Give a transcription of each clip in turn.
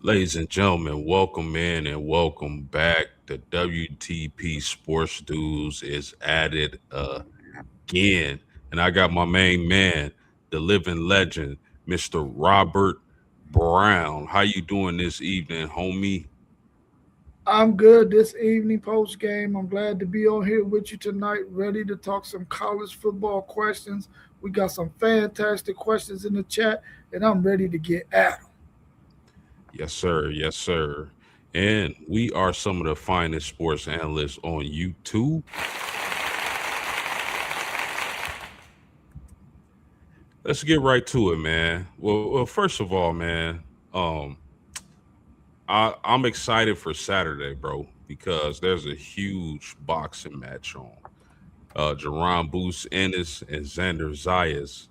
Ladies and gentlemen, welcome in and welcome back. The WTP Sports Dudes is at it again. And I got my main man, the living legend, Mr. Robert Brown. How you doing this evening, homie? I'm good this evening post game. I'm glad to be on here with you tonight, ready to talk some college football questions. We got some fantastic questions in the chat, and I'm ready to get at them. Yes, sir. Yes, sir. And we are some of the finest sports analysts on YouTube. Let's get right to it, man. Well, first of all, man, um, I'm excited for Saturday, bro, because there's a huge boxing match on. Jerron Booth Ennis and Xander Zayas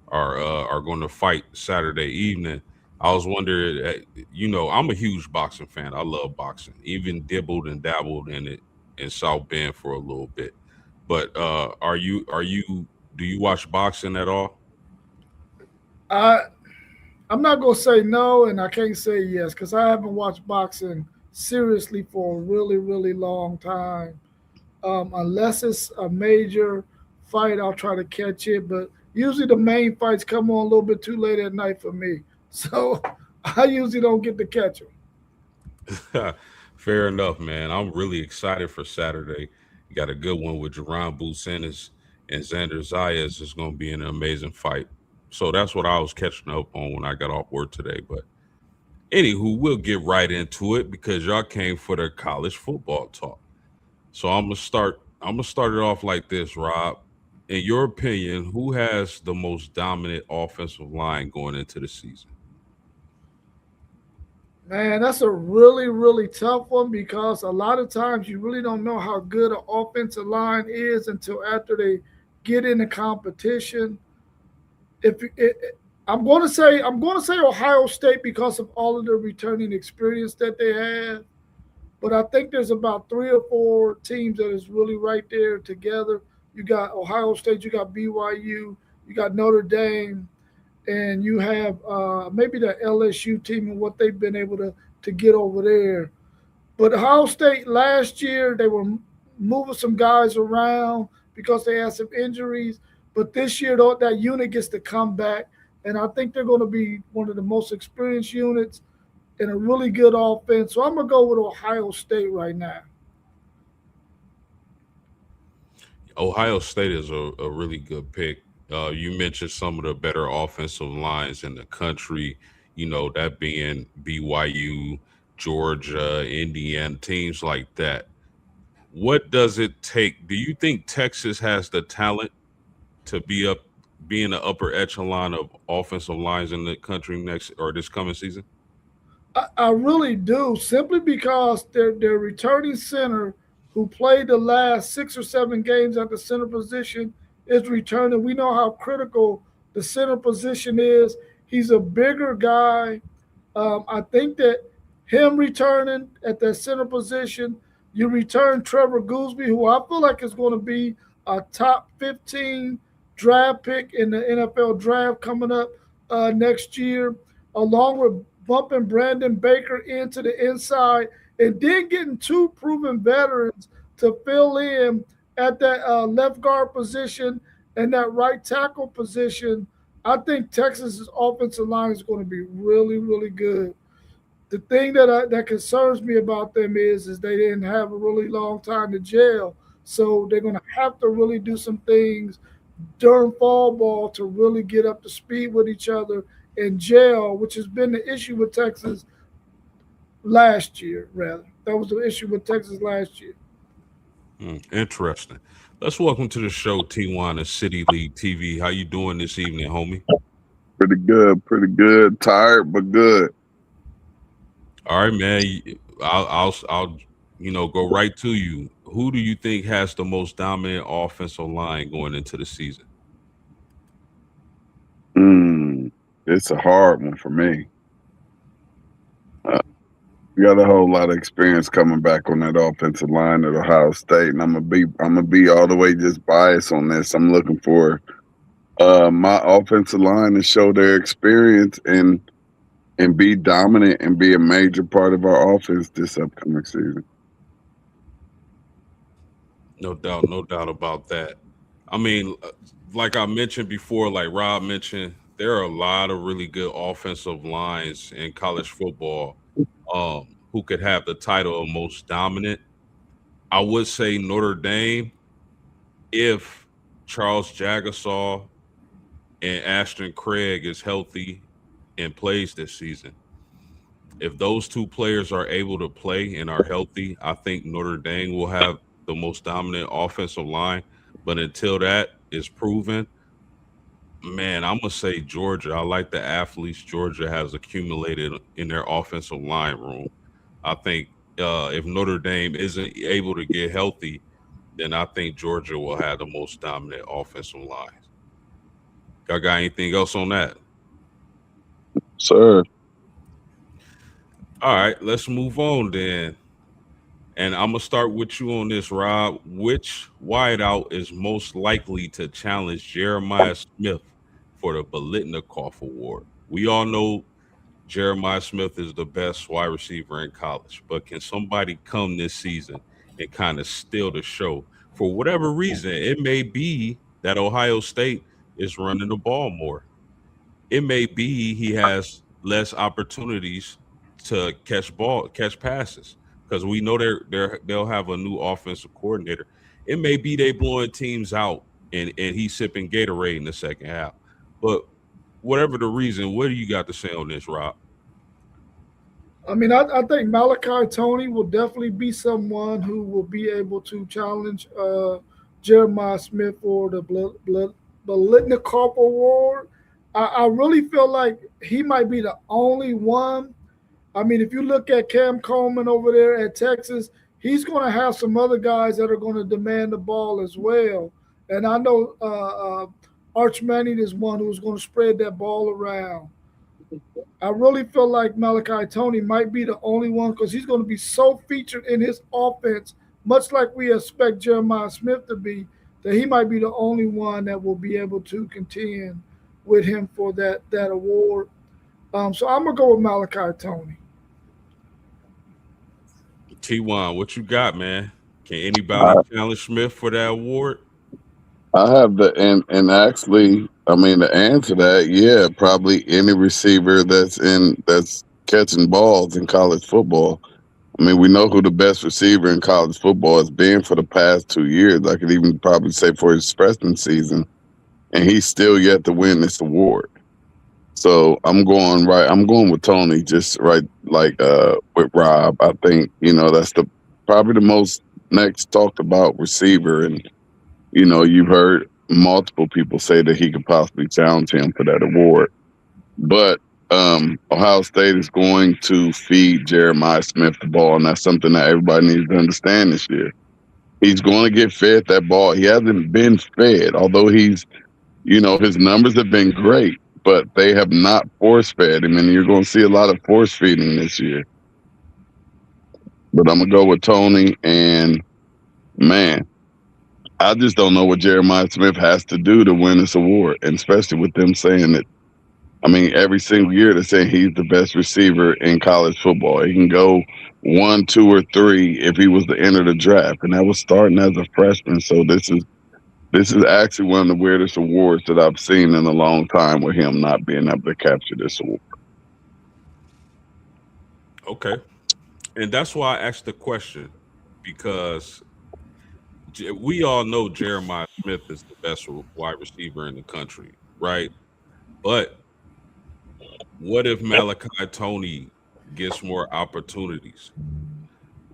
are going to fight Saturday evening. I was wondering, I'm a huge boxing fan. I love boxing. Even dibbled and dabbled in it in South Bend for a little bit. But are you do you watch boxing at all? I I'm not gonna say no, and I can't say yes because I haven't watched boxing seriously for a really really long time. Unless it's a major fight, I'll try to catch it. But usually the main fights come on a little bit too late at night for me, so I usually don't get to catch them. Fair enough, man. I'm really excited for Saturday. You got a good one with Jerron Booth Ennis and Xander Zayas. It's going to be an amazing fight. So that's what I was catching up on when I got off work today. But anywho, we'll get right into it because y'all came for the college football talk. So I'm gonna start it off like this, Rob. In your opinion, who has the most dominant offensive line going into the season? Man, that's a really, really tough one because a lot of times you really don't know how good an offensive line is until after they get in the competition. If it, I'm going to say Ohio State because of all of the returning experience that they have, but I think there's about three or four teams that is really right there together. You got Ohio State, you got BYU, you got Notre Dame, and you have maybe the LSU team and what they've been able to get over there. But Ohio State last year they were moving some guys around because they had some injuries. But this year that unit gets to come back, and I think they're going to be one of the most experienced units and a really good offense. So I'm gonna go with Ohio State right now. Ohio State is a really good pick. You mentioned some of the better offensive lines in the country, that being BYU, Georgia, Indiana, teams like that. What does it take? Do you think Texas has the talent to be in the upper echelon of offensive lines in the country next or this coming season? I really do, simply because their returning center, who played the last 6 or 7 games at the center position, is returning. We know how critical the center position is. He's a bigger guy. I think that him returning at that center position, you return Trevor Gooseby, who I feel like is going to be a top 15 draft pick in the NFL draft coming up next year, along with bumping Brandon Baker into the inside and then getting two proven veterans to fill in at that left guard position and that right tackle position. I think Texas's offensive line is going to be really, really good. The thing that concerns me about them is they didn't have a really long time to jail, so they're going to have to really do some things during fall ball to really get up to speed with each other in jail, which has been the issue with Texas last year. Rather, that was the issue with Texas last year. Interesting. Let's welcome to the show T1 of City League TV. How you doing this evening, homie? Pretty good, pretty good. Tired, but good. All right, man. I'll go right to you. Who do you think has the most dominant offensive line going into the season? Mm, it's a hard one for me. Uh, we got a whole lot of experience coming back on that offensive line at Ohio State, and I'm gonna be all the way just biased on this. I'm looking for my offensive line to show their experience and and be dominant and be a major part of our offense this upcoming season. No doubt about that. I mean, like I mentioned before, like Rob mentioned, there are a lot of really good offensive lines in college football who could have the title of most dominant. I would say Notre Dame if Charles Jagasaw and Ashton Craig is healthy and plays this season. If those two players are able to play and are healthy, I think Notre Dame will have the most dominant offensive line. But until that is proven, man, I'm gonna say Georgia. I like the athletes Georgia has accumulated in their offensive line room. I think if Notre Dame isn't able to get healthy, then I think Georgia will have the most dominant offensive line. Y'all got anything else on that? Sir, All right, let's move on then. And I'm gonna start with you on this, Rob. Which wideout is most likely to challenge Jeremiah Smith for the Bolitnikoff Award? We all know Jeremiah Smith is the best wide receiver in college, but can somebody come this season and kind of steal the show? For whatever reason, it may be that Ohio State is running the ball more. It may be he has less opportunities to catch passes because we know they'll have a new offensive coordinator. It may be they blowing teams out and he's sipping Gatorade in the second half. But whatever the reason, what do you got to say on this, Rob? I mean, I think Malachi Tony will definitely be someone who will be able to challenge Jeremiah Smith for the Blitnikoff Award. I really feel like he might be the only one. I mean, if you look at Cam Coleman over there at Texas, he's going to have some other guys that are going to demand the ball as well. And I know Arch Manning is one who's going to spread that ball around. I really feel like Malachi Tony might be the only one because he's going to be so featured in his offense, much like we expect Jeremiah Smith to be, that he might be the only one that will be able to contend with him for that award. So I'm gonna go with Malachi Tony. T1, what you got, man? Can I, anybody challenge Smith for that award? I have the and actually, I mean, to answer that, yeah, probably any receiver that's catching balls in college football. I mean, we know who the best receiver in college football has been for the past 2 years. I could even probably say for his freshman season, and he's still yet to win this award. So I'm going with Tony, just right like with Rob. I think, that's the probably the most next talked about receiver, and you've heard multiple people say that he could possibly challenge him for that award. But Ohio State is going to feed Jeremiah Smith the ball, and that's something that everybody needs to understand this year. He's going to get fed that ball. He hasn't been fed, although his numbers have been great, but they have not force fed him, and you're going to see a lot of force feeding this year. But I'm going to go with Tony, and man, I just don't know what Jeremiah Smith has to do to win this award, and especially with them saying that. I mean, every single year they're saying he's the best receiver in college football. He can go 1, 2, or 3 if he was to enter the draft, and that was starting as a freshman. So this is actually one of the weirdest awards that I've seen in a long time with him not being able to capture this award. Okay. And that's why I asked the question because we all know Jeremiah Smith is the best wide receiver in the country, right? But what if Malachi Tony gets more opportunities?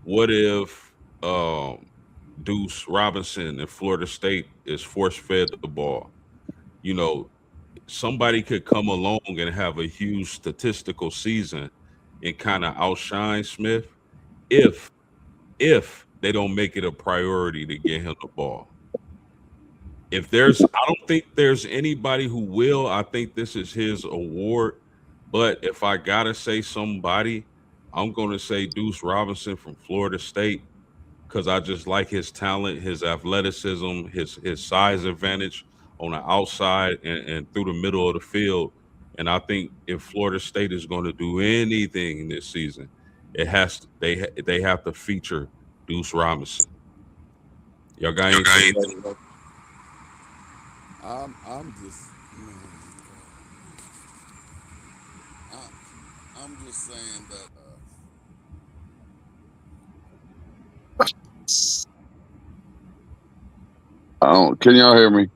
What if Deuce Robinson in Florida State is force fed the ball? You know, somebody could come along and have a huge statistical season and kind of outshine Smith if they don't make it a priority to get him the ball. I don't think there's anybody who will. I think this is his award. But if I gotta say somebody, I'm gonna say Deuce Robinson from Florida State because I just like his talent, his athleticism, his size advantage on the outside and through the middle of the field. And I think if Florida State is going to do anything this season, it has to, they have to feature Deuce Robinson. Y'all got anything else? I'm just man, I'm just saying that I don't. Can y'all hear me?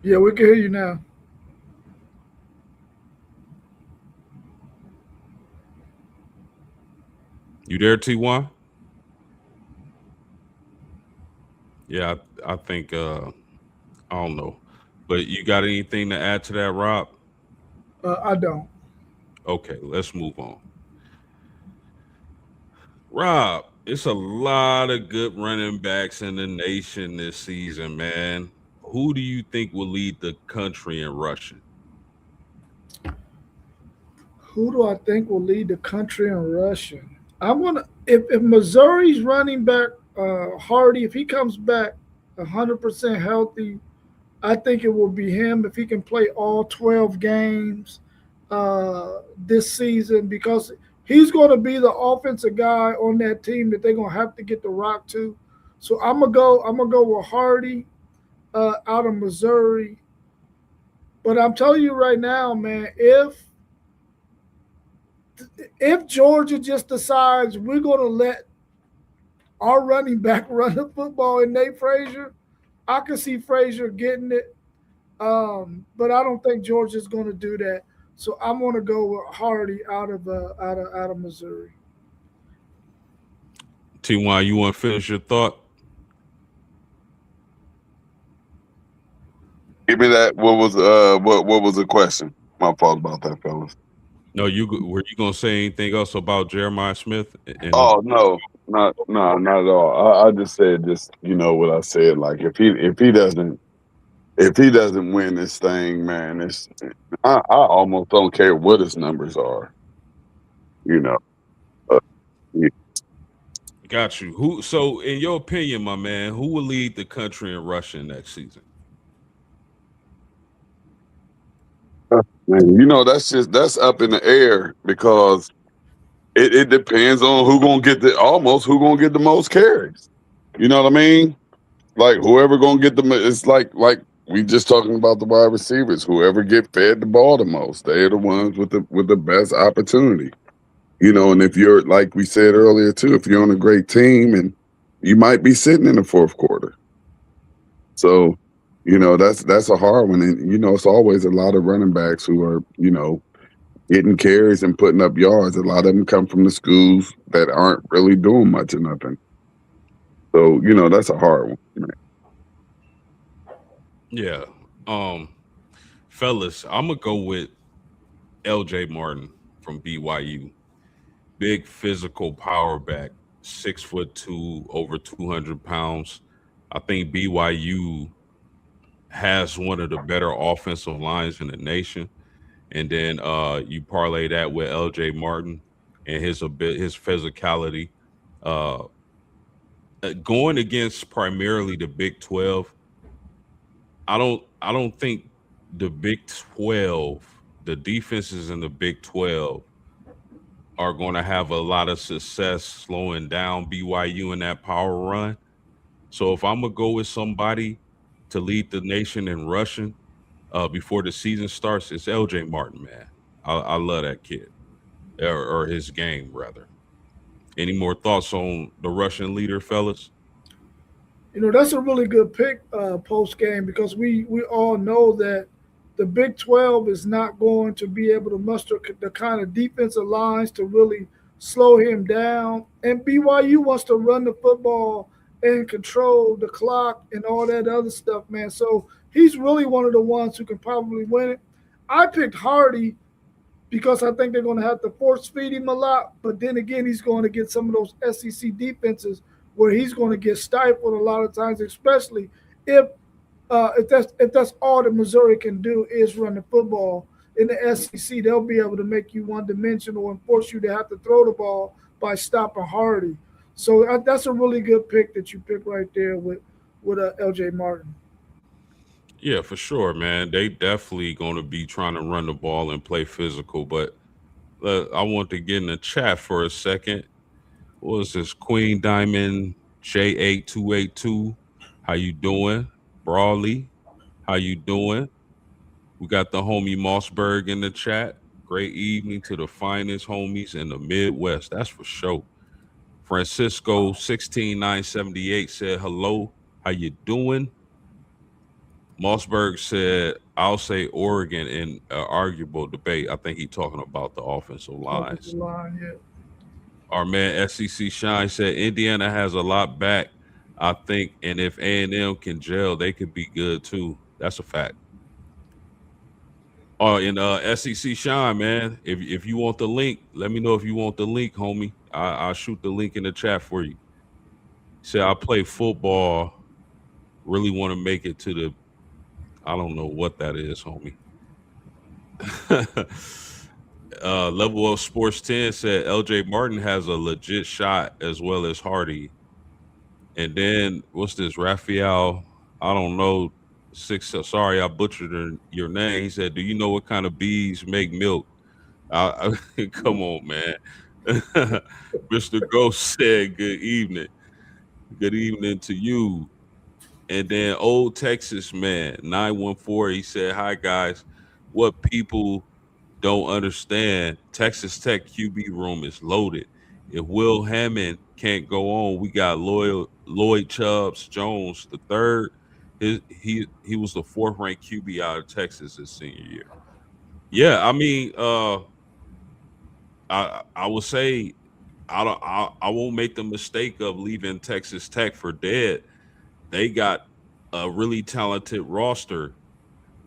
Yeah, we can hear you now. You there, T1? Yeah, I think I don't know. But you got anything to add to that, Rob? I don't. Okay, let's move on. Rob, it's a lot of good running backs in the nation this season, man. Who do you think will lead the country in rushing? Who do I think will lead the country in rushing? I'm gonna if Missouri's running back Hardy, if he comes back 100% healthy, I think it will be him if he can play all 12 games this season because he's going to be the offensive guy on that team that they're going to have to get the rock to. So I'm gonna go. I'm gonna go with Hardy out of Missouri. But I'm telling you right now, man, if Georgia just decides we're going to let our running back run the football in Nate Frazier, I can see Frazier getting it. But I don't think Georgia's going to do that. So I'm going to go with Hardy out of Missouri. T1, you want to finish your thought? Give me that. What was the question? My fault about that, fellas. No, were you gonna say anything else about Jeremiah Smith and Oh no, not at all. I just said just what I said. Like if he doesn't win this thing, man, I almost don't care what his numbers are. You know, uh, yeah. got you? Who? So, in your opinion, my man, who will lead the country in rushing next season? Man, that's up in the air because it depends on who gonna get the most carries. You know what I mean? Like whoever gonna get it's like we just talking about the wide receivers. Whoever get fed the ball the most, they're the ones with the best opportunity. And if you're like we said earlier too, if you're on a great team and you might be sitting in the fourth quarter. So, that's a hard one. And it's always a lot of running backs who are, getting carries and putting up yards. A lot of them come from the schools that aren't really doing much or nothing. So, that's a hard one. Yeah, um, fellas, I'm gonna go with L.J. Martin from BYU. Big physical power back, 6'2", over 200 pounds. I think BYU has one of the better offensive lines in the nation. And then you parlay that with L.J. Martin and his physicality. Uh, going against primarily the Big 12, I don't think the Big 12, the defenses in the Big 12 are going to have a lot of success slowing down BYU in that power run. So if I'm gonna go with somebody to lead the nation in rushing before the season starts, it's L.J. Martin, man. I love that kid or his game rather. Any more thoughts on the Russian leader, fellas? That's a really good pick post game because we all know that the Big 12 is not going to be able to muster the kind of defensive lines to really slow him down. And BYU wants to run the football and control the clock and all that other stuff, man. So he's really one of the ones who can probably win it. I picked Hardy because I think they're going to have to force feed him a lot. But then again, he's going to get some of those SEC defenses where he's going to get stifled a lot of times, especially if if that's all that Missouri can do is run the football. In the SEC, they'll be able to make you one dimensional and force you to have to throw the ball by stopping Hardy. So that's a really good pick that you picked right there with LJ Martin. Yeah, for sure, man. They definitely going to be trying to run the ball and play physical. But I want to get in the chat for a second. What was this? Queen Diamond J8282. How you doing? Brawley, how you doing? We got the homie Mossberg in the chat. Great evening to the finest homies in the Midwest. That's for sure. Francisco 16978 said hello. How you doing? Mossberg said, I'll say Oregon in an arguable debate. I think he's talking about the offensive Offensive lines. line, yeah. Our man SEC Shine said Indiana has a lot back, I think, and if A&M can gel, they could be good too. That's a fact. Oh, in SEC Shine, man. If you want the link, let me know if you want the link, homie. I'll shoot the link in the chat for you. Say I play football, really want to make it to the I don't know what that is, homie. Level of Sports 10 said LJ Martin has a legit shot as well as Hardy. And then what's this? Raphael, I don't know. Six sorry, I butchered your name. He said, do you know what kind of bees make milk? Come on, man. Mr. Ghost said good evening. Good evening to you. And then old Texas man, 914, he said, hi guys. What people don't understand, Texas Tech QB room is loaded. If Will Hammond can't go on, we got Lloyd Chubbs Jones the third. He was the fourth ranked QB out of Texas his senior year. Yeah, I mean, I would say I won't make the mistake of leaving Texas Tech for dead. They got a really talented roster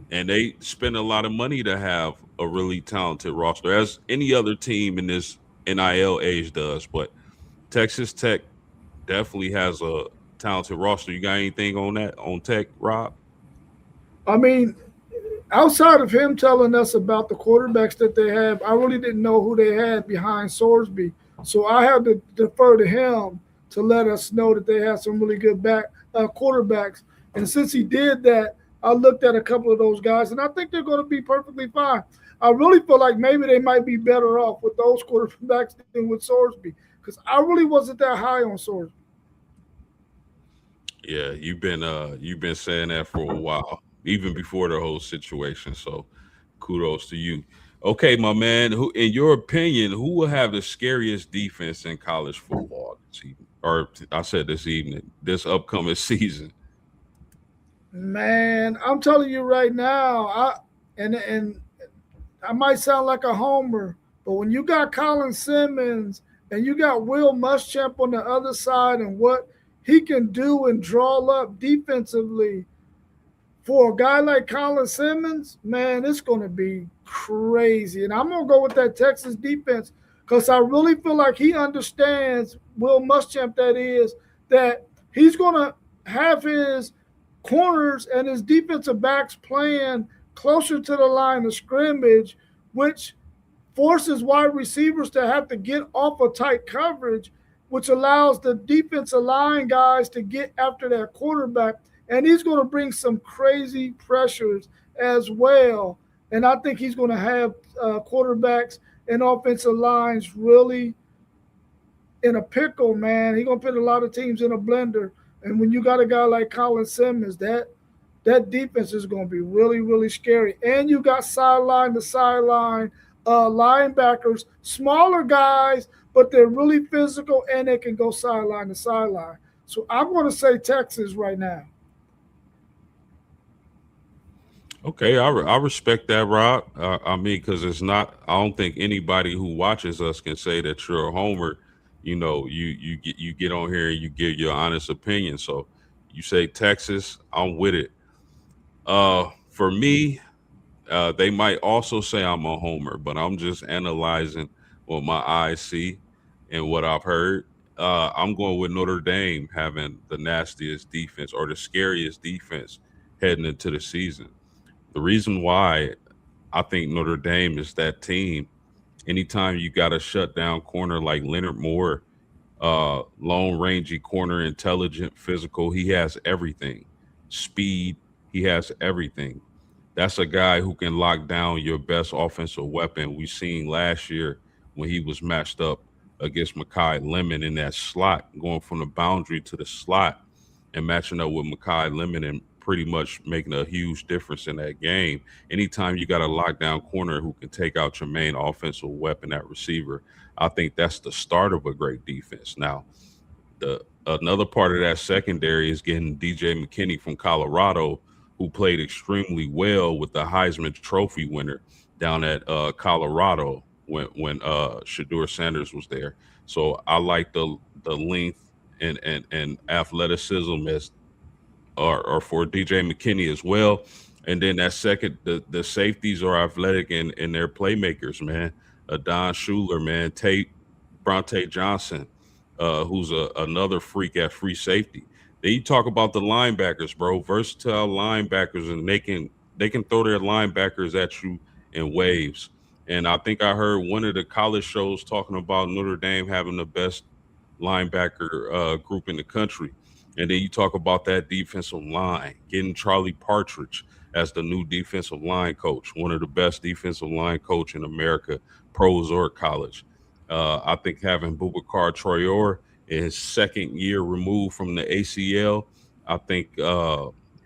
and they spend a lot of money to have a really talented roster, as any other team in this NIL age does. But Texas Tech definitely has a talented roster. You got anything on that on Tech, Rob? I mean, outside of him telling us about the quarterbacks that they have, I really didn't know who they had behind Sorsby. So I had to defer to him to let us know that they had some really good quarterbacks. And since he did that, I looked at a couple of those guys, and I think they're going to be perfectly fine. I really feel like maybe they might be better off with those quarterbacks than with Sorsby because I really wasn't that high on Sorsby. Yeah, you've been saying that for a while, even before the whole situation. So kudos to you. Okay, my man. Who, in your opinion, who will have the scariest defense in college football this evening? Or I said this evening, this upcoming season. Man, I'm telling you right now, and I might sound like a homer, but when you got Colin Simmons and you got Will Muschamp on the other side and what he can do and draw up defensively, for a guy like Colin Simmons, man, it's going to be crazy. And I'm going to go with that Texas defense because I really feel like he understands, Will Muschamp, that is, that he's going to have his corners and his defensive backs playing closer to the line of scrimmage, which forces wide receivers to have to get off of tight coverage, which allows the defensive line guys to get after that quarterback. And he's going to bring some crazy pressures as well. And I think he's going to have quarterbacks and offensive lines really in a pickle, man. He's going to put a lot of teams in a blender. And when you got a guy like Colin Simmons, that defense is going to be really, really scary. And you got sideline to sideline linebackers, smaller guys, but they're really physical and they can go sideline to sideline. So I'm going to say Texas right now. Okay, I respect that, Rob. I mean, because it's not. I don't think anybody who watches us can say that you're a homer. You know, you get on here and you give your honest opinion. So you say Texas, I'm with it. For me, they might also say I'm a homer, but I'm just analyzing what my eyes see and what I've heard. I'm going with Notre Dame having the nastiest defense or the scariest defense heading into the season. The reason why I think Notre Dame is that team, anytime you got a shutdown corner like Leonard Moore, long rangy corner, intelligent, physical, he has everything: speed, He has everything. That's a guy who can lock down your best offensive weapon. We seen last year when he was matched up against Makai Lemon in that slot, going from the boundary to the slot and matching up with Makai Lemon and pretty much making a huge difference in that game. Anytime you got a lockdown corner who can take out your main offensive weapon at receiver, I think that's the start of a great defense. Now, the another part of that secondary is getting DJ McKinney from Colorado, who played extremely well with the Heisman Trophy winner down at Colorado when Shador Sanders was there. So I like the length and athleticism as or for DJ McKinney as well. And then that second, the safeties are athletic and they're playmakers, man. Don Schuler, man, Tate Bronte Johnson, who's another freak at free safety. Then you talk about the linebackers, bro. Versatile linebackers, and they can throw their linebackers at you in waves. And I think I heard one of the college shows talking about Notre Dame having the best linebacker group in the country. And then you talk about that defensive line, getting Charlie Partridge as the new defensive line coach, one of the best defensive line coach in America, pros or college. I think having Bubakar Troyer in his second year removed from the ACL, I think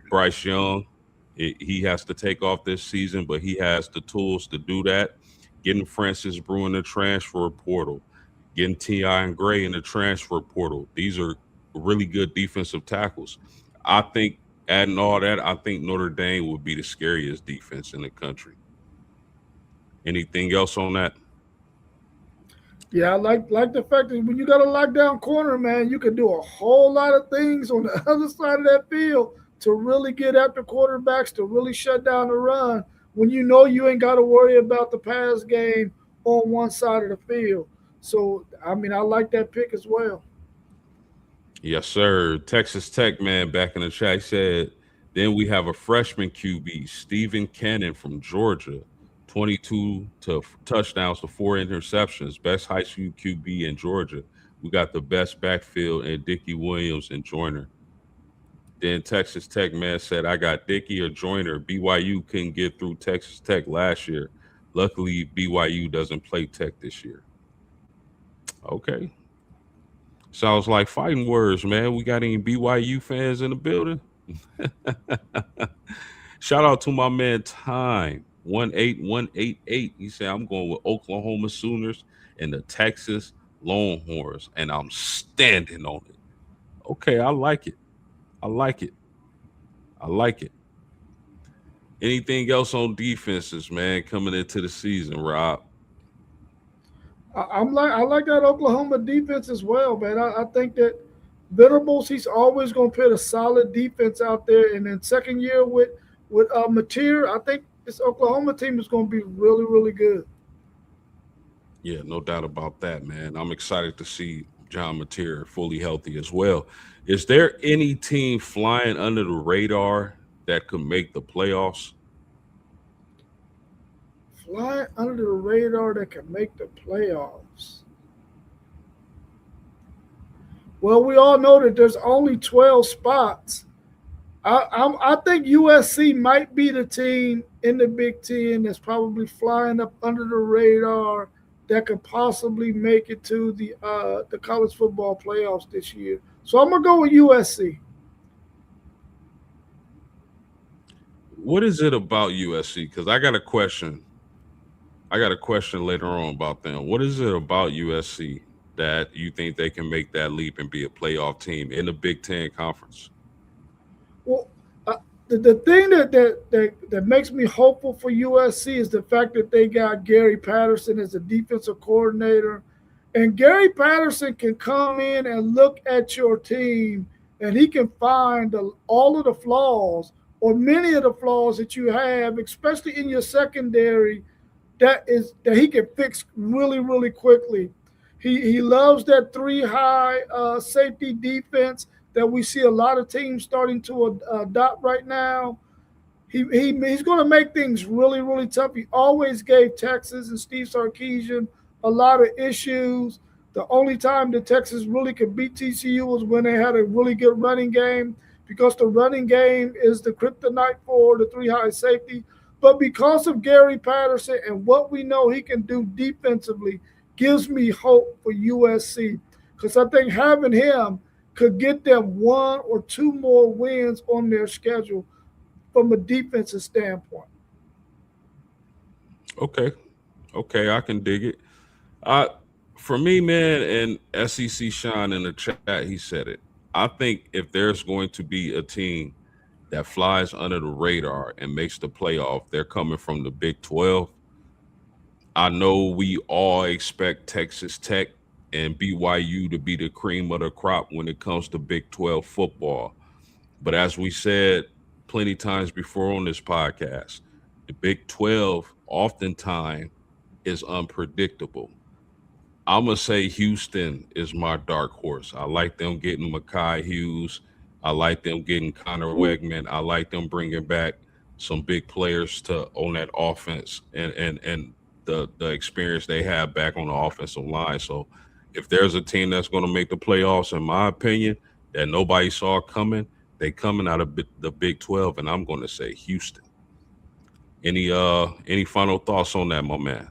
Bryce Young, he has to take off this season, but he has the tools to do that. Getting Francis Brew in the transfer portal, getting Ti and Gray in the transfer portal. These are really good defensive tackles. I think adding all that, I think Notre Dame would be the scariest defense in the country. Anything else on that? Yeah, I like the fact that when you got a lockdown corner, man, you can do a whole lot of things on the other side of that field to really get after quarterbacks to really shut down the run. When you know you ain't got to worry about the pass game on one side of the field. So I mean, I like that pick as well. Yes, sir. Texas Tech man back in the chat said, then we have a freshman QB, Stephen Cannon from Georgia, 22 touchdowns to four interceptions, best high school QB in Georgia. We got the best backfield and Dickie Williams and Joyner. Then Texas Tech man said, I got Dickey or Joyner. BYU couldn't get through Texas Tech last year. Luckily, BYU doesn't play Tech this year. Okay. Sounds like fighting words, man. We got any BYU fans in the building? Shout out to my man Time 18188. He said I'm going with Oklahoma Sooners and the Texas Longhorns, and I'm standing on it. Okay, I like it. I like it. I like it. Anything else on defenses, man, coming into the season, Rob? I like that Oklahoma defense as well, man. I think that Venables, he's always going to put a solid defense out there, and then second year with Mateer, I think this Oklahoma team is going to be really really good. Yeah, no doubt about that, man. I'm excited to see John Mateer fully healthy as well. Is there any team flying under the radar that could make the playoffs? Flying under the radar that can make the playoffs. Well, we all know that there's only 12 spots. I think USC might be the team in the Big Ten that's probably flying up under the radar that could possibly make it to the college football playoffs this year. So I'm gonna go with USC. What is it about USC? Because I got a question. I got a question later on about them. What is it about USC that you think they can make that leap and be a playoff team in the Big Ten conference? Well, the thing that makes me hopeful for USC is the fact that they got Gary Patterson as a defensive coordinator, and Gary Patterson can come in and look at your team, and he can find all of the flaws or many of the flaws that you have, especially in your secondary, that he can fix really really quickly. He loves that three high safety defense that we see a lot of teams starting to adopt right now. He's going to make things really really tough. He always gave Texas and Steve Sarkisian a lot of issues. The only time that Texas really could beat TCU was when they had a really good running game. because the running game is the kryptonite for the three high safety. But because of Gary Patterson and what we know he can do defensively, gives me hope for USC. Because I think having him could get them one or two more wins on their schedule from a defensive standpoint. Okay, okay, I can dig it. I For me, man, and SEC Sean in the chat, he said it. I think if there's going to be a team that flies under the radar and makes the playoff, they're coming from the Big 12. I know we all expect Texas Tech and BYU to be the cream of the crop when it comes to Big 12 football. But as we said plenty times before on this podcast, the Big 12 oftentimes is unpredictable. I'm gonna say Houston is my dark horse. I like them getting Makai Hughes. I like them getting Connor Wegman. I like them bringing back some big players to on that offense and the experience they have back on the offensive line. So if there's a team that's going to make the playoffs, in my opinion, that nobody saw coming, they coming out of the Big 12, and I'm going to say Houston. Any final thoughts on that, my man?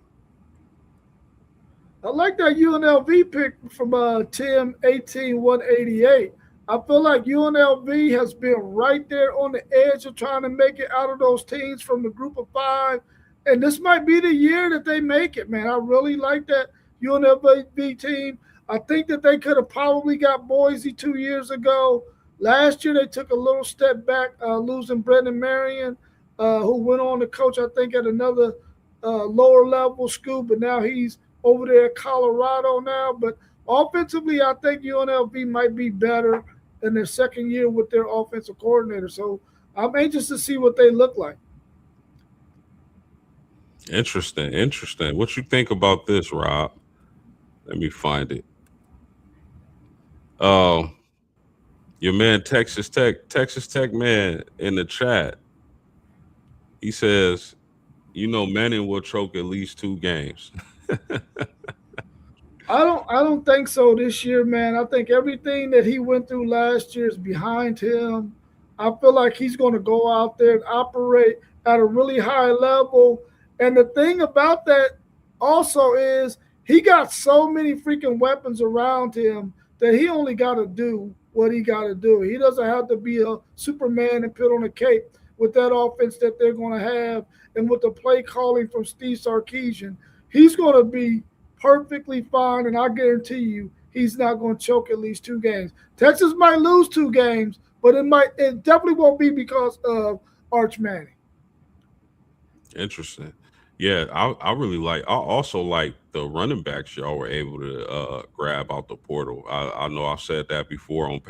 I like that UNLV pick from Tim 18188. I feel like UNLV has been right there on the edge of trying to make it out of those teams from the group of five. And this might be the year that they make it, man. I really like that UNLV team. I think that they could have probably got Boise 2 years ago. Last year, they took a little step back, losing Brendan Marion, who went on to coach, I think, at another lower level school, but now he's over there at Colorado now. But offensively, I think UNLV might be better in their second year with their offensive coordinator. So I'm anxious to see what they look like. Interesting, interesting. What you think about this, Rob? Let me find it. Uh, your man Texas Tech man in the chat. He says, Manning will choke at least 2 games. I don't think so this year, man. I think everything that he went through last year is behind him. I feel like he's going to go out there and operate at a really high level. And the thing about that also is he got so many freaking weapons around him that he only got to do what he got to do. He doesn't have to be a Superman and put on a cape with that offense that they're going to have and with the play calling from Steve Sarkisian. He's going to be perfectly fine, and I guarantee you he's not going to choke at least 2 games. Texas might lose 2 games, but it definitely won't be because of Arch Manning. Interesting. Yeah, I really like. I also like the running backs y'all were able to grab out the portal. I know I've said that before on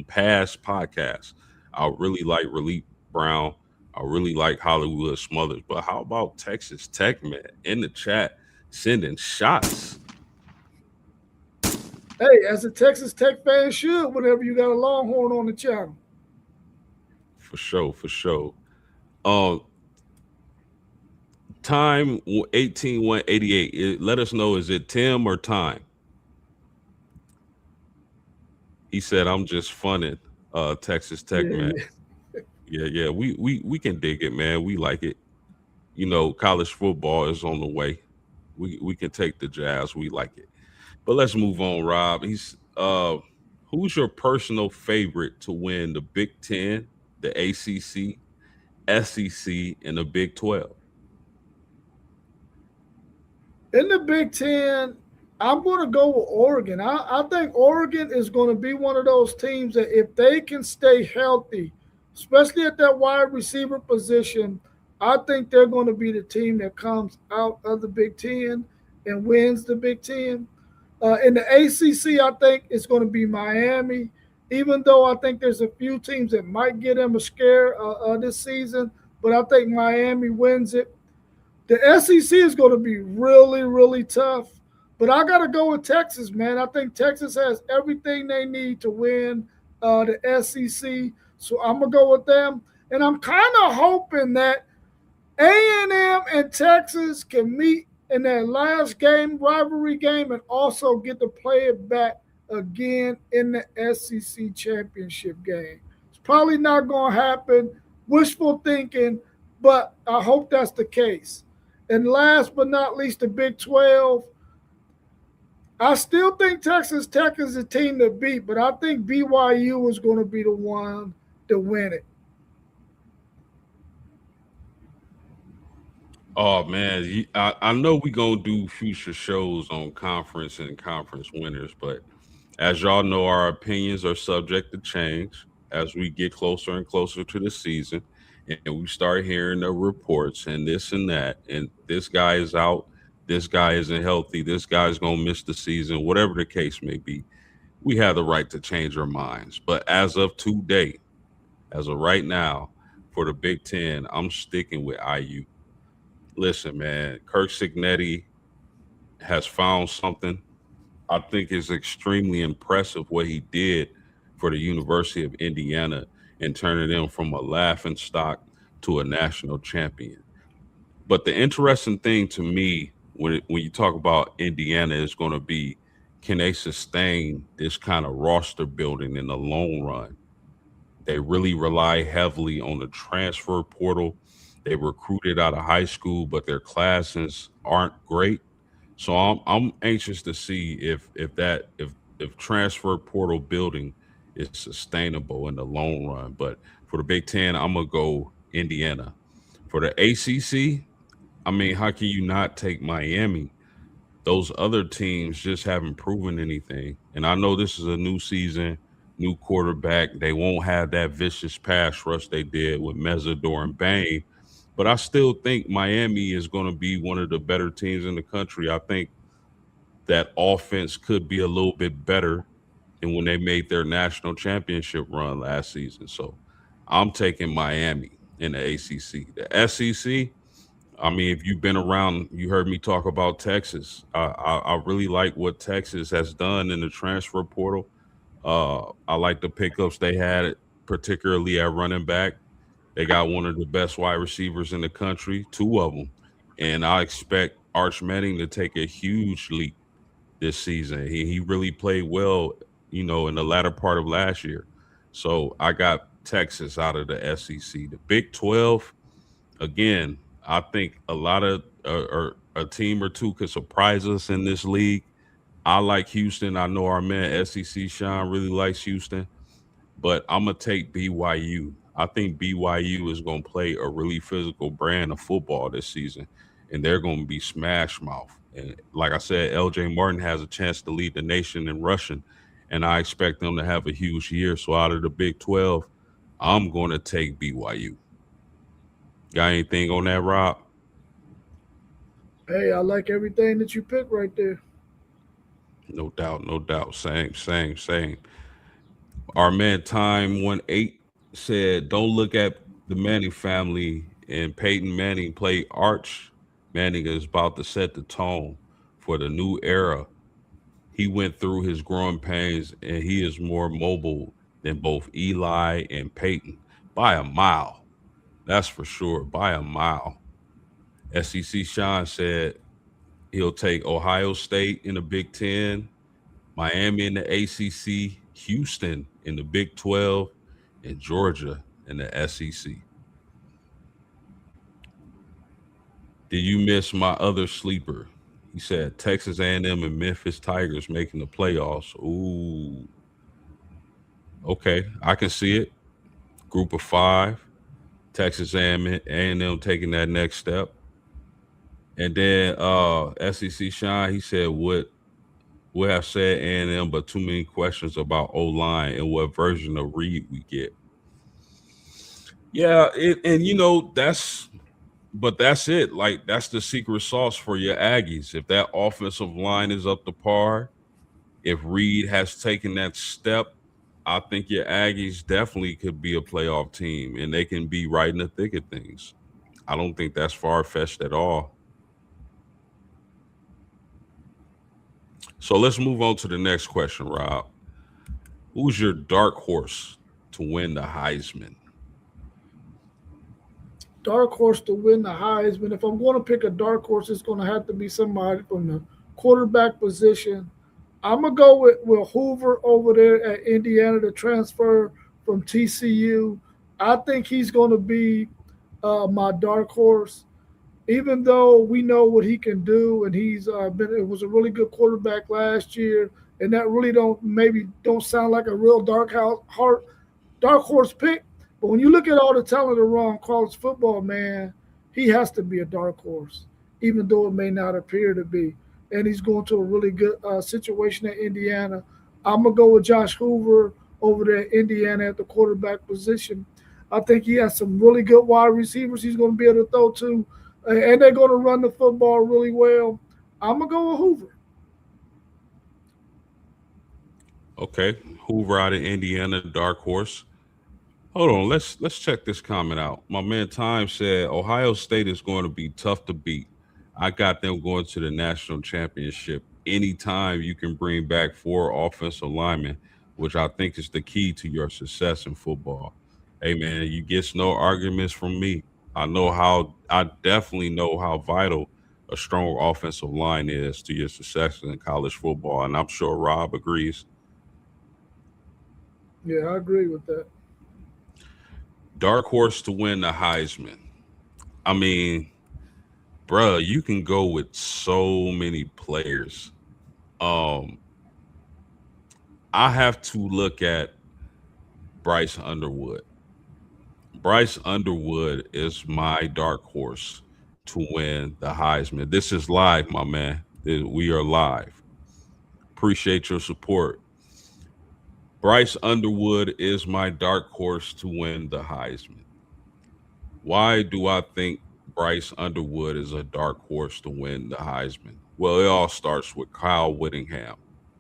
past podcasts. I really like Relief Brown. I really like Hollywood Smothers. But how about Texas Tech, man? In the chat, sending shots. Hey, as a Texas Tech fan should, whenever you got a Longhorn on the channel. For sure, for sure. Um, Time 18188. Let us know, is it Tim or Time? He said, I'm just funning Texas Tech, Yeah, man. yeah. Yeah. We can dig it, man. We like it. College football is on the way. We can take the Jazz. We like it. But let's move on, Rob. Who's your personal favorite to win the Big Ten, the ACC, SEC, and the Big 12? In the Big Ten, I'm going to go with Oregon. I think Oregon is going to be one of those teams that if they can stay healthy, especially at that wide receiver position, I think they're going to be the team that comes out of the Big Ten and wins the Big Ten. In the ACC, I think it's going to be Miami, even though I think there's a few teams that might get them a scare this season, but I think Miami wins it. The SEC is going to be really, really tough. But I got to go with Texas, man. I think Texas has everything they need to win the SEC. So I'm going to go with them. And I'm kind of hoping that A&M and Texas can meet in that last game, rivalry game, and also get to play it back again in the SEC championship game. It's probably not going to happen. Wishful thinking, but I hope that's the case. And last but not least, the Big 12. I still think Texas Tech is the team to beat, but I think BYU is going to be the one to win it. Oh man, I know we gonna do future shows on conference and conference winners, but as y'all know, our opinions are subject to change as we get closer and closer to the season, and we start hearing the reports and this and that, and this guy is out, this guy isn't healthy, this guy's gonna miss the season, whatever the case may be. We have the right to change our minds, but as of today, as of right now, for the Big Ten, I'm sticking with IU. Listen, man, Kirk Signetti has found something. I think is extremely impressive what he did for the University of Indiana and turning them from a laughing stock to a national champion. But the interesting thing to me when you talk about Indiana is going to be, can they sustain this kind of roster building in the long run? They really rely heavily on the transfer portal. They recruited out of high school, but their classes aren't great. So I'm anxious to see if transfer portal building is sustainable in the long run. But for the Big Ten, I'm gonna go Indiana. For the ACC, I mean, how can you not take Miami? Those other teams just haven't proven anything. And I know this is a new season, new quarterback. They won't have that vicious pass rush they did with Mesidor and Bain. But I still think Miami is going to be one of the better teams in the country. I think that offense could be a little bit better than when they made their national championship run last season. So I'm taking Miami in the ACC. The SEC, I mean, if you've been around, you heard me talk about Texas. I really like what Texas has done in the transfer portal. I like the pickups they had, particularly at running back. They got one of the best wide receivers in the country, two of them. And I expect Arch Manning to take a huge leap this season. He really played well, in the latter part of last year. So I got Texas out of the SEC. The Big 12, again, I think a lot of or a team or two could surprise us in this league. I like Houston. I know our man SEC Sean really likes Houston, but I'm gonna take BYU. I think BYU is gonna play a really physical brand of football this season, and they're gonna be smash mouth. And like I said, LJ Martin has a chance to lead the nation in rushing, and I expect them to have a huge year. So out of the Big 12, I'm gonna take BYU. Got anything on that, Rob? Hey, I like everything that you picked right there. No doubt, no doubt. Same, same, same. Our man Time 18 said, "Don't look at the Manning family and Peyton Manning play Arch. Manning is about to set the tone for the new era. He went through his growing pains and he is more mobile than both Eli and Peyton by a mile. That's for sure, by a mile." SEC Sean said he'll take Ohio State in the Big Ten, Miami in the ACC, Houston in the Big 12, and Georgia in the SEC. Did you miss my other sleeper? He said Texas A&M and Memphis Tigers making the playoffs. Ooh, okay, I can see it. Group of five, Texas A&M taking that next step. And then SEC Shine, he said would have said A&M, but too many questions about O line and what version of Reed we get. Yeah, and that's it. Like that's the secret sauce for your Aggies. If that offensive line is up to par, if Reed has taken that step, I think your Aggies definitely could be a playoff team, and they can be right in the thick of things. I don't think that's far fetched at all. So let's move on to the next question, Rob. Who's your dark horse to win the Heisman? Dark horse to win the Heisman. If I'm going to pick a dark horse, it's going to have to be somebody from the quarterback position. I'm gonna go with Hoover over there at Indiana to transfer from TCU. I think he's going to be my dark horse, even though we know what he can do, and he's been it was a really good quarterback last year, and that really don't sound like a real dark horse pick. But when you look at all the talent around college football, man, he has to be a dark horse, even though it may not appear to be. And he's going to a really good situation at Indiana. I'm gonna go with Josh Hoover over there at Indiana at the quarterback position. I think he has some really good wide receivers he's going to be able to throw to, and they're going to run the football really well. I'm gonna go with Hoover. Okay, Hoover out of Indiana, dark horse. Hold on, let's check this comment out. My man Time said Ohio State is going to be tough to beat. I got them going to the national championship anytime you can bring back four offensive linemen, which I think is the key to your success in football. Hey man, you get no arguments from me. I definitely know how vital a strong offensive line is to your success in college football, and I'm sure Rob agrees. Yeah, I agree with that. Dark horse to win the Heisman. I mean, bruh, you can go with so many players. Um, I have to look at Bryce Underwood. Bryce Underwood is my dark horse to win the Heisman. This is live, my man. We are live. Appreciate your support. Bryce Underwood is my dark horse to win the Heisman. Why do I think Bryce Underwood is a dark horse to win the Heisman? Well, it all starts with Kyle Whittingham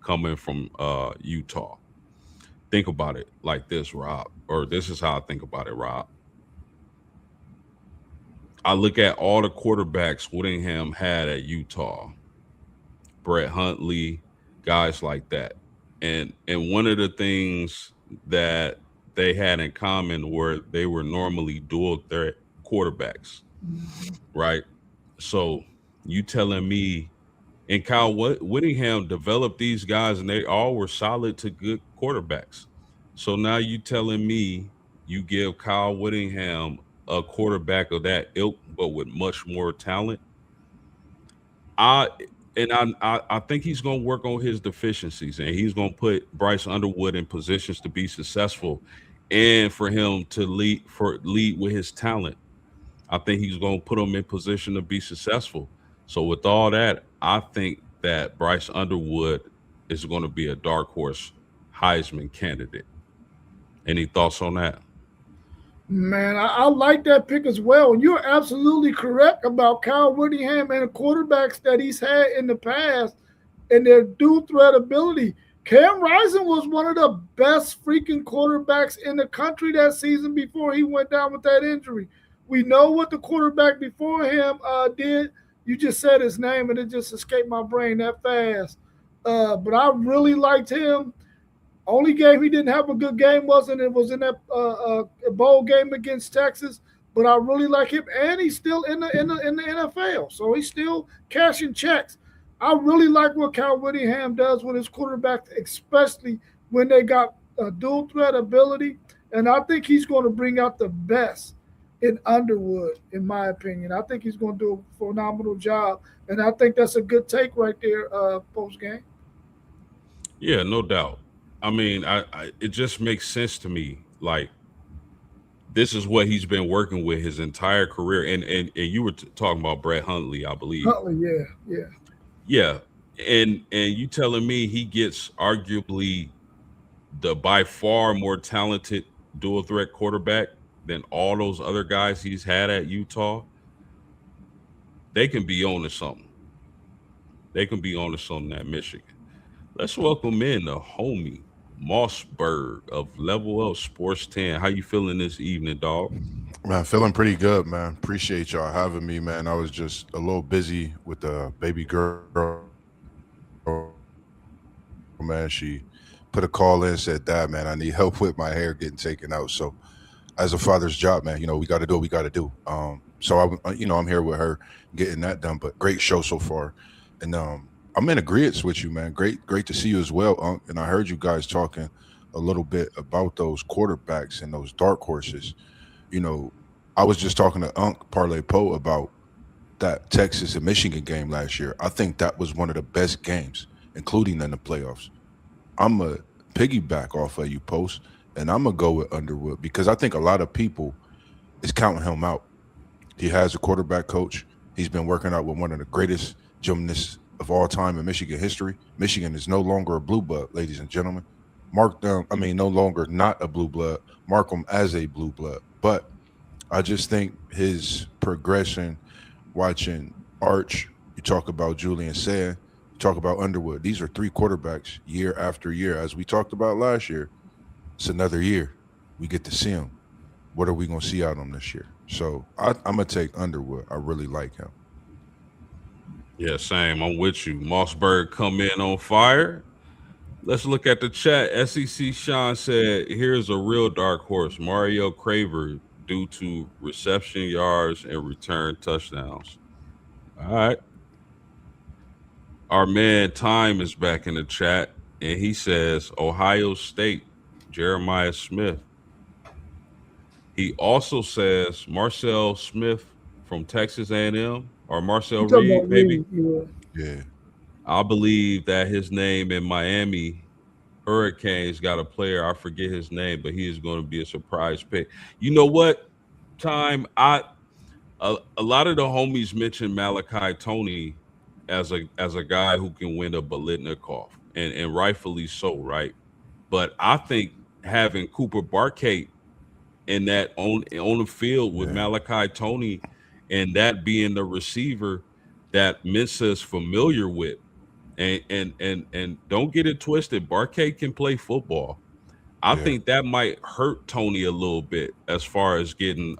coming from Utah. Think about it like this, Rob, or this is how I think about it, Rob. I look at all the quarterbacks Whittingham had at Utah, Brett Huntley, guys like that. And one of the things that they had in common were they were normally dual threat quarterbacks, right? So you telling me and Kyle Whittingham developed these guys and they all were solid to good quarterbacks. So now you telling me you give Kyle Whittingham a quarterback of that ilk but with much more talent. I I think he's going to work on his deficiencies and he's going to put Bryce Underwood in positions to be successful and for him to lead with his talent. I think he's going to put him in position to be successful. So with all that, I think that Bryce Underwood is going to be a dark horse Heisman candidate. Any thoughts on that? Man, I like that pick as well. And you're absolutely correct about Kyle Whittingham and the quarterbacks that he's had in the past and their dual threat ability. Cam Rising was one of the best freaking quarterbacks in the country that season before he went down with that injury. We know what the quarterback before him did. You just said his name and it just escaped my brain that fast. But I really liked him. Only game he didn't have a good game wasn't it was in that bowl game against Texas. But I really like him, and he's still in the NFL, so he's still cashing checks. I really like what Cal Whittingham does with his quarterback, especially when they got dual threat ability, and I think he's going to bring out the best in Underwood, in my opinion. I think he's going to do a phenomenal job, and I think that's a good take right there, post game. Yeah, no doubt. I mean, it just makes sense to me. Like this is what he's been working with his entire career. And you were talking about Brett Huntley, I believe. Huntley, yeah, yeah. Yeah, and you telling me he gets arguably the by far more talented dual threat quarterback than all those other guys he's had at Utah? They can be on to something. They can be on to something at Michigan. Let's welcome in the homie Mossberg of Level Up Sports 10. How you feeling this evening, dog? Man, feeling pretty good, man. Appreciate y'all having me, man. I was just a little busy with the baby girl, man. She put a call in, said, "Dad, man, I need help with my hair getting taken out." So, as a father's job, man, we got to do what we got to do. So I'm here with her getting that done. But great show so far, and I'm in agreement with you, man. Great to see you as well, Unc. And I heard you guys talking a little bit about those quarterbacks and those dark horses. You know, I was just talking to Unc Parlay Poe about that Texas and Michigan game last year. I think that was one of the best games, including in the playoffs. I'm a piggyback off of you, Post, and I'm gonna go with Underwood because I think a lot of people is counting him out. He has a quarterback coach. He's been working out with one of the greatest gymnasts of all time in Michigan history. Michigan is no longer a blue blood, ladies and gentlemen. Mark them, I mean, no longer not a blue blood. Mark them as a blue blood. But I just think his progression, watching Arch, you talk about Julian Sayre, you talk about Underwood. These are three quarterbacks year after year. As we talked about last year, it's another year. We get to see him. What are we going to see out of him this year? So I'm going to take Underwood. I really like him. Yeah, same. I'm with you. Mossberg come in on fire. Let's look at the chat. SEC Sean said, here's a real dark horse. Mario Craver due to reception yards and return touchdowns. All right. Our man Time is back in the chat and he says Ohio State, Jeremiah Smith. He also says Marcel Smith from Texas A&M or Marcel You talking Reed, about maybe. Reed? Yeah. Yeah. I believe that his name in Miami Hurricanes got a player. I forget his name, but he is going to be a surprise pick. You know what? Time a lot of the homies mentioned Malachi Tony as a guy who can win a Bolitnikov, and rightfully so, right? But I think having Cooper Barkate in that on the field with Yeah. Malachi Tony and that being the receiver that Mensa is familiar with. And don't get it twisted. Barkay can play football. I Yeah. think that might hurt Tony a little bit as far as getting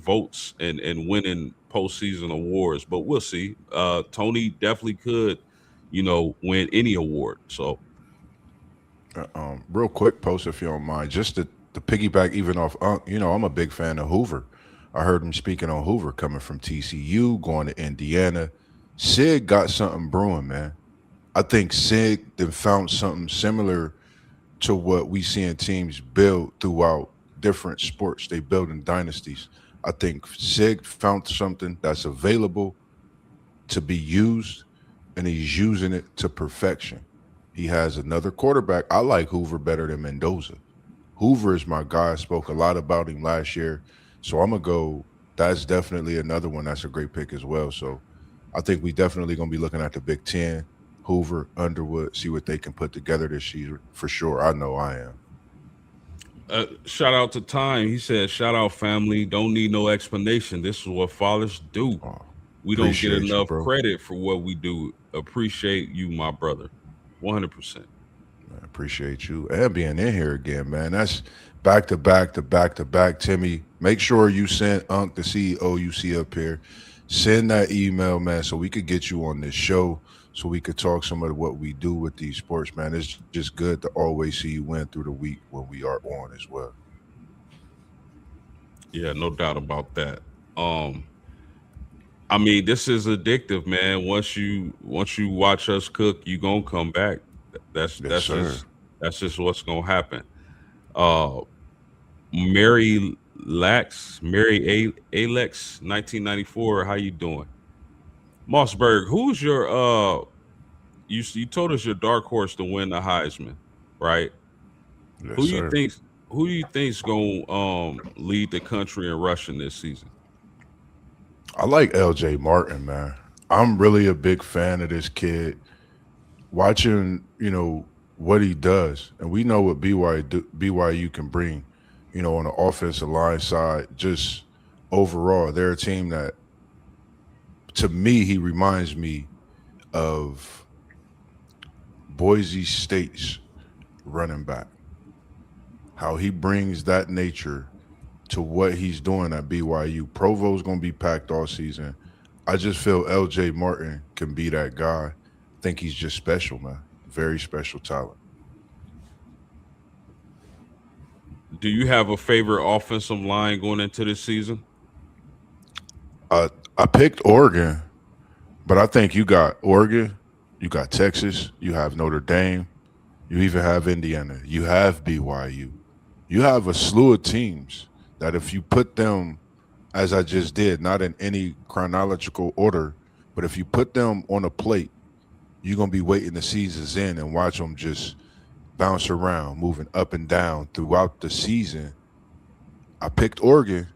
votes and winning postseason awards. But we'll see. Tony definitely could, win any award. So Real quick, Post, if you don't mind, just to piggyback even off Unc, I'm a big fan of Hoover. I heard him speaking on Hoover coming from TCU, going to Indiana. Sig got something brewing, man. I think Sig then found something similar to what we see in teams build throughout different sports. They build in dynasties. I think Sig found something that's available to be used, and he's using it to perfection. He has another quarterback. I like Hoover better than Mendoza. Hoover is my guy. I spoke a lot about him last year. So I'm going to go. That's definitely another one. That's a great pick as well. So I think we definitely going to be looking at the Big Ten, Hoover, Underwood, see what they can put together this year for sure. I know I am. shout out to Time. He said, "Shout out family. Don't need no explanation. This is what fathers do. Oh, We don't get appreciate you, enough bro. credit for what we do. Appreciate you, my brother. 100%." I appreciate you and being in here again, man. That's back to back to back to back. Timmy, make sure you send Unc, the CEO you see up here. Send that email, man, so we could get you on this show, so we could talk some of what we do with these sports, man. It's just good to always see you win through the week when we are on as well. Yeah, no doubt about that. Um, I mean, this is addictive, man. Once you watch us cook, you gonna come back. That's Yes, that's sir. just that's just what's gonna happen. Uh, Mary Alex, 1994. How you doing, Mossberg? Who's your you told us your dark horse to win the Heisman, right? Yes, Who do you sir. think who do you think's gonna lead the country in rushing this season? I like LJ Martin, man. I'm really a big fan of this kid. Watching, what he does, and we know what BYU can bring, on the offensive line side. Just overall, they're a team that, to me, he reminds me of Boise State's running back. How he brings that nature to what he's doing at BYU. Provo's going to be packed all season. I just feel LJ Martin can be that guy. I think he's just special, man. Very special talent. Do you have a favorite offensive line going into this season? I picked Oregon But I think you got Oregon, you got Texas, you have Notre Dame, you even have Indiana, you have BYU. You have a slew of teams that if you put them as I just did, not in any chronological order, but if you put them on a plate, you're gonna be waiting the seasons in and watch them just bounce around, moving up and down throughout the season. I picked Oregon,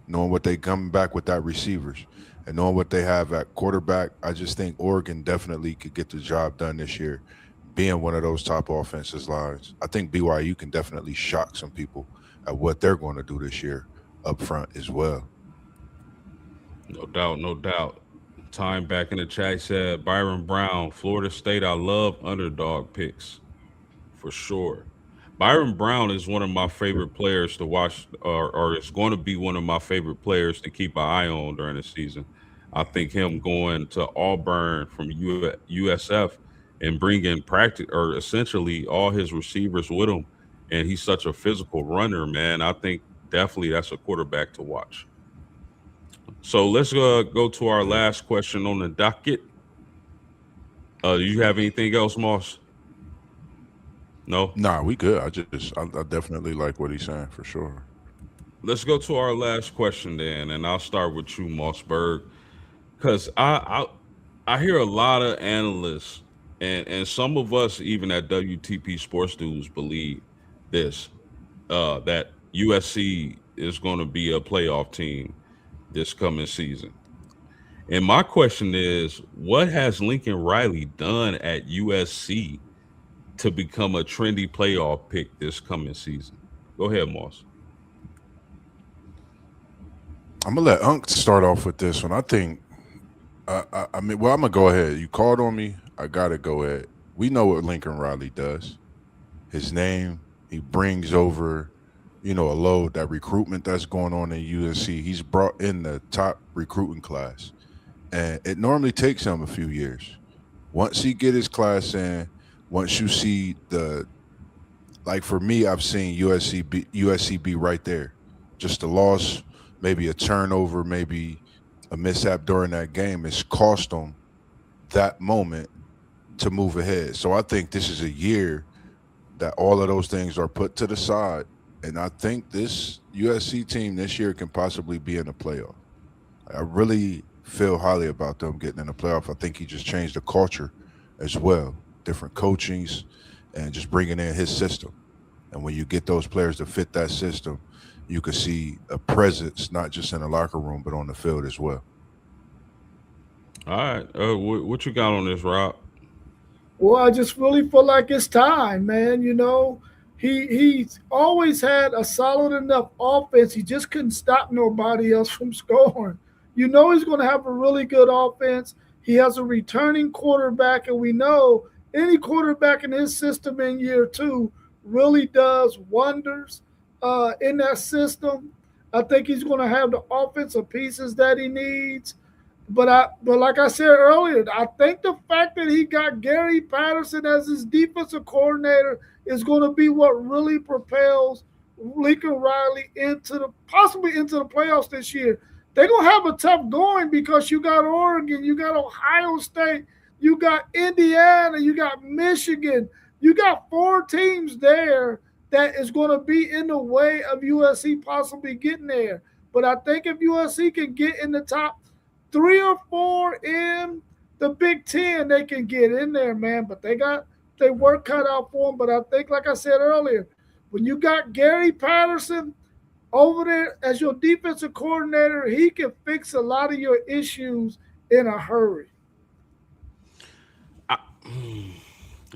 knowing what they coming back with that receivers and knowing what they have at quarterback. I just think Oregon definitely could get the job done this year, being one of those top offensive lines. I think BYU can definitely shock some people at what they're going to do this year up front as well. No doubt, no doubt. Time back in the chat said Byron Brown, Florida State. I love underdog picks for sure. Byron Brown is one of my favorite players to watch, or is going to be one of my favorite players to keep an eye on during the season. I think him going to Auburn from USF and bringing practice or essentially all his receivers with him, and he's such a physical runner, man. I think definitely that's a quarterback to watch. So let's go to our last question on the docket. Do you have anything else, Moss? No. Nah, we good. I definitely like what he's saying for sure. Let's go to our last question then, and I'll start with you, Mossberg, because I hear a lot of analysts and some of us even at WTP Sports News believe this that USC is going to be a playoff team this coming season. And my question is, what has Lincoln Riley done at USC to become a trendy playoff pick this coming season? Go ahead, Moss. I'm gonna let Unc start off with this one. I think, I mean, well, I'm gonna go ahead. You called on me. I gotta go ahead. We know what Lincoln Riley does. His name, he brings over, a load that recruitment that's going on in USC. He's brought in the top recruiting class, and it normally takes him a few years. Once he get his class in, once you see the like for me, I've seen USC be right there. Just a loss, maybe a turnover, maybe a mishap during that game. It's cost them that moment to move ahead. So I think this is a year that all of those things are put to the side. And I think this USC team this year can possibly be in the playoff. I really feel highly about them getting in the playoff. I think he just changed the culture as well, different coachings, and just bringing in his system. And when you get those players to fit that system, you can see a presence not just in the locker room but on the field as well. All right. What you got on this, Rob? Well, I just really feel like it's time, man. He's always had a solid enough offense. He just couldn't stop nobody else from scoring. He's going to have a really good offense. He has a returning quarterback, and we know any quarterback in his system in year two really does wonders in that system. I think he's going to have the offensive pieces that he needs. But like I said earlier, I think the fact that he got Gary Patterson as his defensive coordinator is going to be what really propels Lincoln Riley possibly into the playoffs this year. They're gonna have a tough going because you got Oregon, you got Ohio State, you got Indiana, you got Michigan, you got four teams there that is going to be in the way of USC possibly getting there. But I think if USC can get in the top three or four in the Big Ten, they can get in there, man. But they got their work cut out for them. But I think, like I said earlier, when you got Gary Patterson over there as your defensive coordinator, he can fix a lot of your issues in a hurry. I,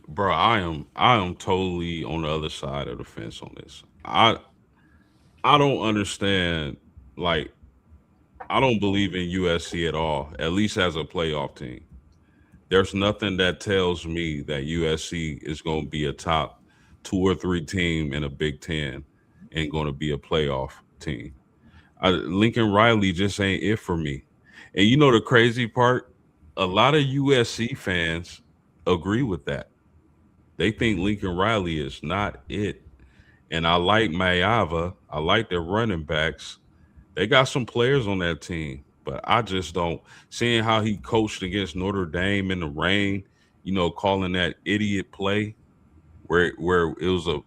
bro, I am totally on the other side of the fence on this. I don't understand. Like, I don't believe in USC at all, at least as a playoff team. There's nothing that tells me that USC is going to be a top two or three team in a Big Ten and going to be a playoff team. Lincoln Riley just ain't it for me. And you know the crazy part? A lot of USC fans agree with that. They think Lincoln Riley is not it. And I like Mayava. I like their running backs. They got some players on that team, but I just don't seeing how he coached against Notre Dame in the rain. Calling that idiot play where it was a,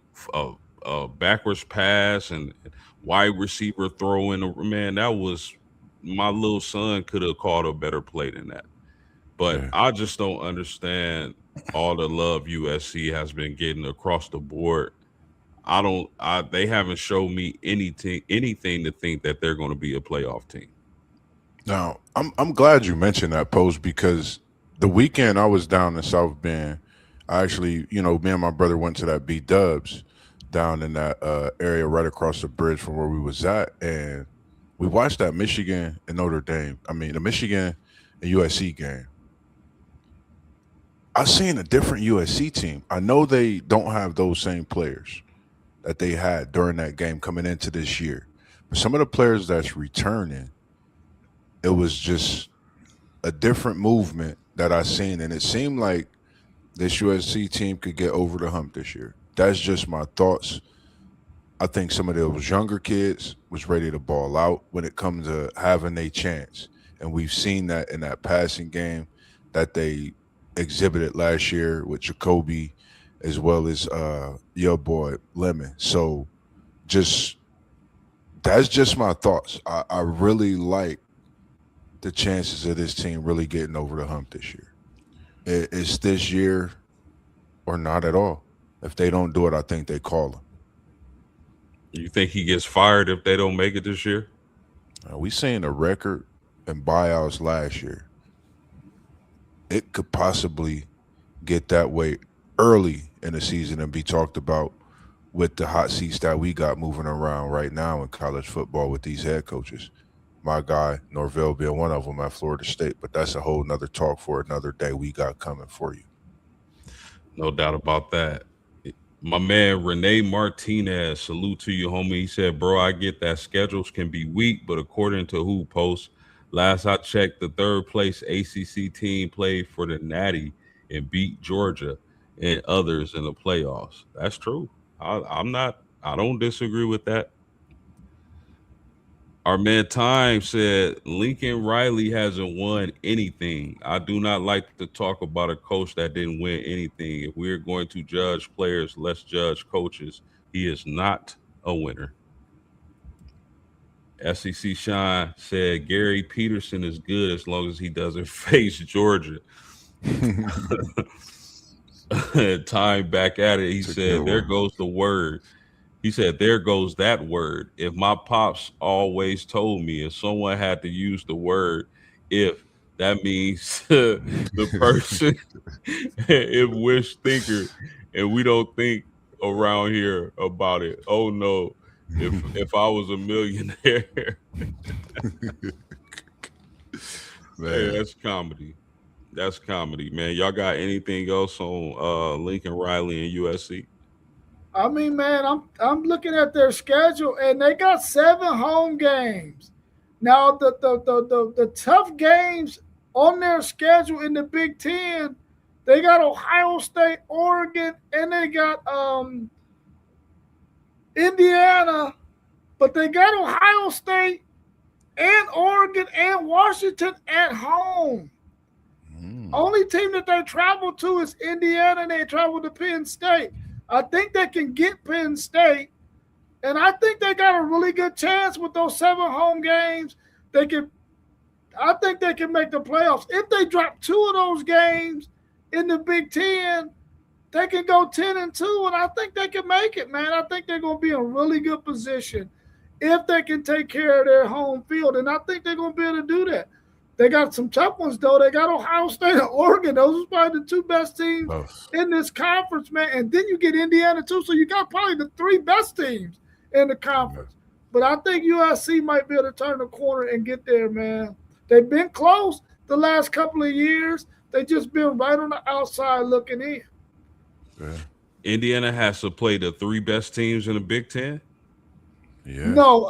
a backwards pass and wide receiver throw in. Man, that was my little son could have called a better play than that. But Yeah. I just don't understand all the love USC has been getting across the board. I don't. They haven't shown me anything to think that they're going to be a playoff team. Now, I'm glad you mentioned that, Post, because the weekend I was down in South Bend, I actually, me and my brother went to that B Dubs down in that area right across the bridge from where we was at, and we watched that Michigan and Notre Dame. I mean, the Michigan and USC game. I seen a different USC team. I know they don't have those same players that they had during that game coming into this year, but some of the players that's returning, it was just a different movement that I seen, and it seemed like this USC team could get over the hump this year. That's just my thoughts. I think some of those younger kids was ready to ball out when it comes to having a chance, and we've seen that in that passing game that they exhibited last year with Jacoby, as well as your boy Lemon. So just that's just my thoughts. I really like the chances of this team really getting over the hump this year. It's this year or not at all. If they don't do it, I think they call him. You think he gets fired if they don't make it this year? We seen a record in buyouts last year. It could possibly get that way early in the season and be talked about with the hot seats that we got moving around right now in college football with these head coaches. My guy Norvell being one of them at Florida State, but that's a whole nother talk for another day we got coming for you. No doubt about that. My man Renee Martinez, salute to you, homie. He said, "Bro, I get that schedules can be weak, but according to who posts, last I checked, the third place ACC team played for the Natty and beat Georgia and others in the playoffs." That's true. I'm not. I don't disagree with that. Our man Time said Lincoln Riley hasn't won anything. I do not like to talk about a coach that didn't win anything. If we're going to judge players, let's judge coaches. He is not a winner. SEC Shine said Gary Peterson is good as long as he doesn't face Georgia. Time back at it. He said, "There goes the word." He said, "There goes that word. If my pops always told me if someone had to use the word, if that means the person if wish thinker, and we don't think around here about it. Oh no, if I was a millionaire." Hey, that's comedy. That's comedy, man. Y'all got anything else on Lincoln Riley and USC? I mean, man, I'm looking at their schedule, and they got 7 home games. Now, the tough games on their schedule in the Big Ten, they got Ohio State, Oregon, and they got Indiana, but they got Ohio State and Oregon and Washington at home. Only team that they travel to is Indiana, and they travel to Penn State. I think they can get Penn State, and I think they got a really good chance with those 7 home games. I think they can make the playoffs. If they drop 2 of those games in the Big Ten, they can go 10-2, and I think they can make it, man. I think they're going to be in a really good position if they can take care of their home field, and I think they're going to be able to do that. They got some tough ones, though. They got Ohio State and Oregon. Those are probably the 2 best teams in this conference, man. And then you get Indiana, too. So you got probably the 3 best teams in the conference. But I think USC might be able to turn the corner and get there, man. They've been close the last couple of years. They just been right on the outside looking in. Yeah. Indiana has to play the 3 best teams in the Big Ten? Yeah. No,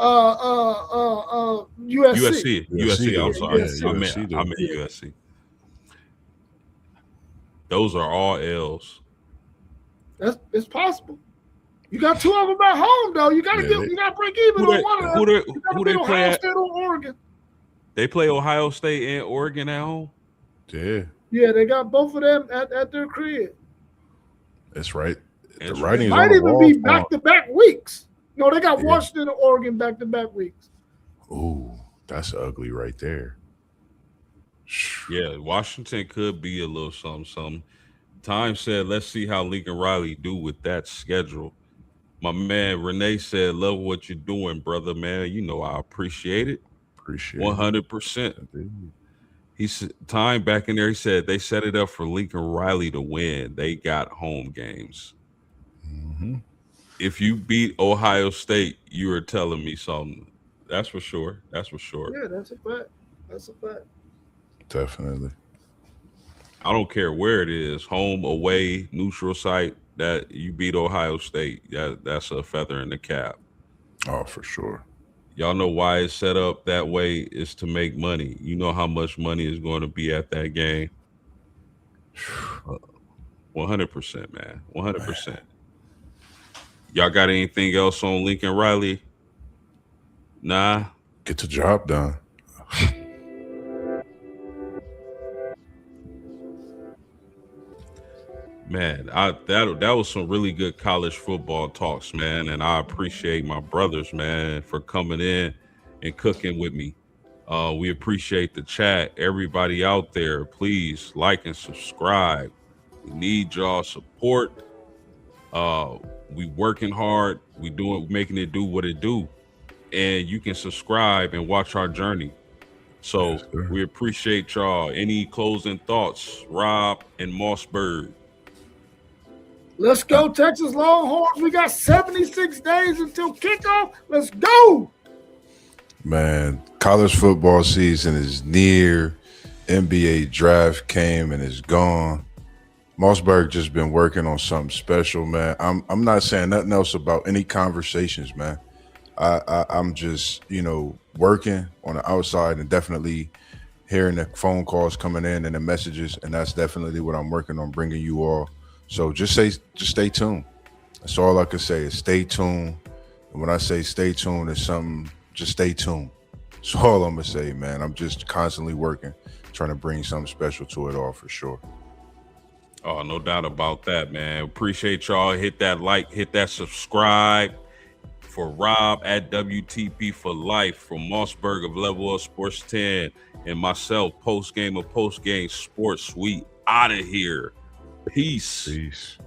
USC. USC. I'm sorry. USC. I meant USC. Those are all L's. It's possible. You got 2 of them at home, though. You got to break even on one of them. Who they play at? State or Oregon. They play Ohio State and Oregon at home. Yeah, Yeah, they got both of them at their crib. it's right. The It writing is Interesting. on might the even wall be for back-to-back weeks. No, they got 'em. Yeah. Washington and Oregon back-to-back weeks. Ooh, that's ugly right there. Yeah, Washington could be a little something, something. Time said, let's see how Lincoln Riley do with that schedule. My man Renee said, love what you're doing, brother, man. You know I appreciate it. Appreciate it. 100%. Indeed. He said, time back in there, he said they set it up for Lincoln Riley to win. They got home games. Hmm. If you beat Ohio State, you are telling me something. That's for sure. That's for sure. Yeah, that's a fact. That's a fact. Definitely. I don't care where it is, home, away, neutral site, that you beat Ohio State. That's a feather in the cap. Oh, for sure. Y'all know why it's set up that way is to make money. You know how much money is going to be at that game. 100%, man. 100%. Y'all got anything else on Lincoln Riley? Nah. Get the job done. Man, that was some really good college football talks, man, and I appreciate my brothers, man, for coming in and cooking with me. We appreciate the chat. Everybody out there, please like and subscribe. We need y'all support. Uh, we working hard. We doing making it do what it do, and you can subscribe and watch our journey. So Yes, sir. we appreciate y'all. Any closing thoughts, Rob and Mossberg? Let's go, Texas Longhorns. We got 76 days until kickoff. Let's go. Man, college football season is near. NBA draft came and is gone. Mossberg just been working on something special, man. I'm not saying nothing else about any conversations, man. I'm just, working on the outside and definitely hearing the phone calls coming in and the messages, and that's definitely what I'm working on bringing you all. So just stay tuned. That's all I can say is stay tuned. And when I say stay tuned, it's something. Just stay tuned. That's all I'm gonna say, man. I'm just constantly working, trying to bring something special to it all for sure. Oh, no doubt about that, man. Appreciate y'all. Hit that like, hit that subscribe. For Rob at WTP for life, from Mossberg of Level Up Sports 10, and myself, post game of Post Game Sports. We out of here. Peace. Peace.